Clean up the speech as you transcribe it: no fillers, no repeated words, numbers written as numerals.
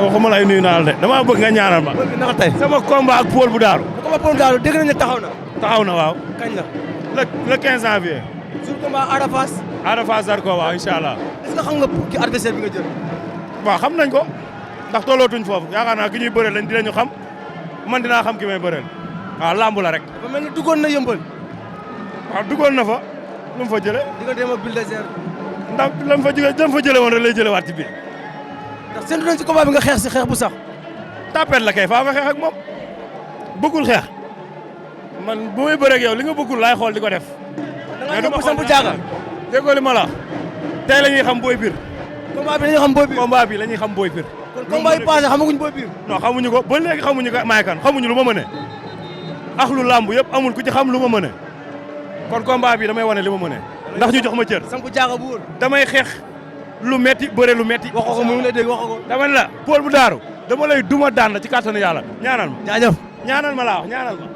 waxuma lay nuyu naa la de damaa bëgg nga ñaanal ma. naka tey sama combat ak Paul bu Daaru. combat Paul bu Daaru dégg nañ ne taxaw na. taxaw na waaw. kañ la. le 15 janvier. jour combat Ada Fass. Ada Fass Zarko waaw incha allah. est-ce que xam nga ki adversaire bi nga jël. waaw xam nañ ko ndax tollootuñ foofu yaakaar naa ki ñuy bëreel lañ dinañu xam man dinaa xam ki may bëreel waaw lamb la rek. dafa mel ni duggoon na yëmbal. waaw duggoon na fa lu mu fa jëlee. di nga dem ak Bulldozer. ndax lam fa jëlee woon rek lay jëlee waat ci biir. ndax séntu nañ ci combat bi nga xeex si xeex bu sax. tapet la kay faa nga xeex ak moom bëggul xeex man bu may bëreeg yow li nga bëggul laay xool di ko def. da nga yóbbu sampu jaaga. déggoo li ma la tey la ñuy xam booy biir. combat bi la ñuy xam booy biir. combat bi la ñuy xam booy biir. kon combat yi passé xamaguñ booy biir. non xamuñu ko ba léegi xamuñu ko maay kan xamuñu lu ma mëne ax lu làmb yëpp amul ku ci xam lu ma mëne kon combat bi damay wane li ma mëne ndax ñu jox ma cër. sampu jaaga bu wóor. damay xeex lu metti bëre lu metti. waxoo ko mu ngi lay dégg waxoo ko. dama ne la Paul bu Daaru dama lay duma daan la ci kàttanu yàlla ñaanal ma. jaajëf. ñaanal ma laa wax ñaanal ma.